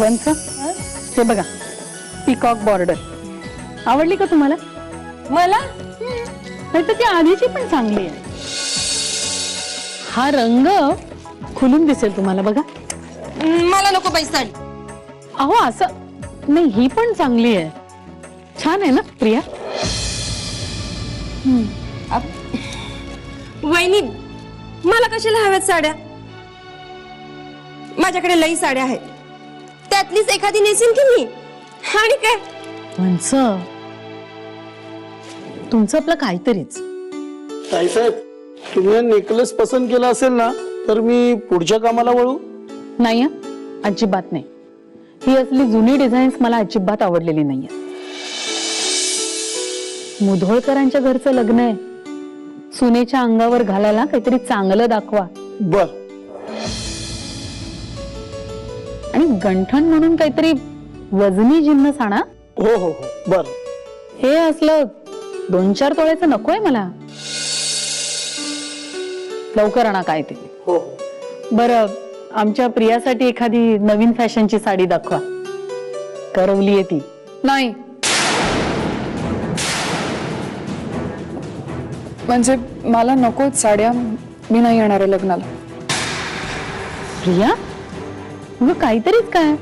वंच हे बघा, peacock border आवडली का तुम्हाला? मला नाही तर ती आधीची पण चांगली आहे. हा रंग खुलून दिसेल तुम्हाला, बघा. मला नको बाई साडी. अहो असं नाही, ही पण चांगली आहे, छान आहे ना प्रिया? वहिनी, मला कशाला हव्यात साड्या? माझ्याकडे लई साड्या आहेत, त्यातलीच एखादी नेसीन की मी. आणि काय वंच, तुमचं आपलं काहीतरीच. ताईसाहेब, तुम्ही नेकलेस पसंत केला असेल ना, तर मी पुढच्या कामाला वळू. नाही अजिबात नाही. ही असली जुनी डिझाईन्स मला अजिबात आवडलेली नाहीये. मुधोळकरांच्या घरचं लग्न आहे, सुनेच्या अंगावर घालायला काहीतरी चांगलं दाखवा. बर. आणि गंठण म्हणून काहीतरी वजनी जिन्नस आणा. हो हो हो, बर. हे असलं 2-4 तोळ्याचं नकोय मला. लवकर आणा काय ते. हो. बरं, आमच्या प्रियासाठी एखादी नवीन फॅशनची साडी दाखवा. करवली आहे ती. नाही, म्हणजे मला नकोच साड्या. मी नाही येणार आहे लग्नाला. प्रिया, मग काहीतरीच काय?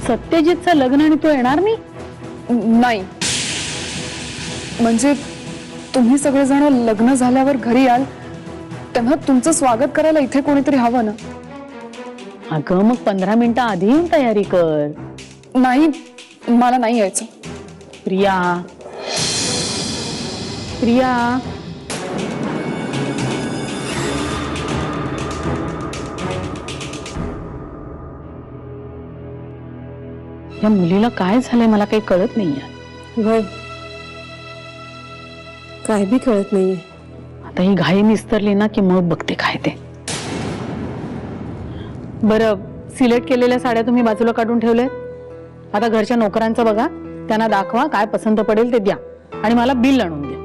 सत्यजितचं लग्न आणि तू येणार नाही? नाही, म्हणजे तुम्ही सगळेजण लग्न झाल्यावर घरी याल, तेव्हा तुमचं स्वागत करायला इथे कोणीतरी हवं ना. अगं मग 15 मिनिटं आधी येऊन तयारी कर. नाही, मला नाही यायचं. प्रिया, प्रिया, या मुलीला काय झालंय मला काही कळत नाहीये. वय काय बी कळत नाहीये. आता ही घाई निस्तरली ना की मग बघते काय ते. बरं, सिलेक्ट केलेल्या साड्या तुम्ही बाजूला काढून ठेवले. आता घरच्या नोकरांचं बघा, त्यांना दाखवा काय पसंत पडेल ते द्या आणि मला बिल आणून द्या.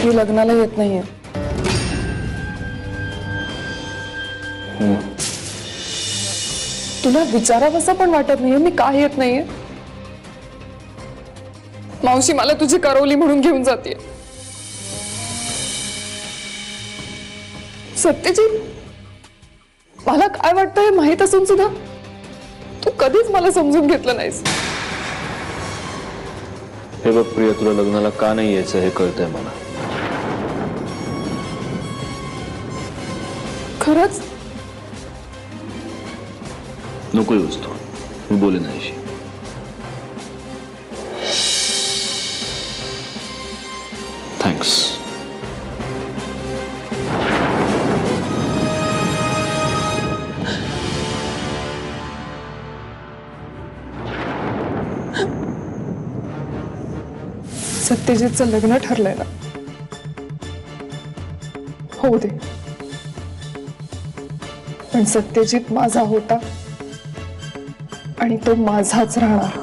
मी लग्नाला येत नाहीये. तुला विचारावंसं पण वाटत नाहीये मी का येत नाहीये? मावशी मला तुझी करवली म्हणून घेऊन जाते. सत्यजित, मला काय वाटतंय माहित असून सुद्धा तू कधीच मला समजून घेतलं नाहीस. हे बघ प्रिया, तुला लग्नाला का नाही यायचं हे कळतंय मला. खरंच नको येऊस तू, मी बोले नाहीशी. थँक्स. सत्यजितचं लग्न ठरलंय ना, होऊ दे. पण सत्यजित माझा होता आणि तो माझाच राहणार.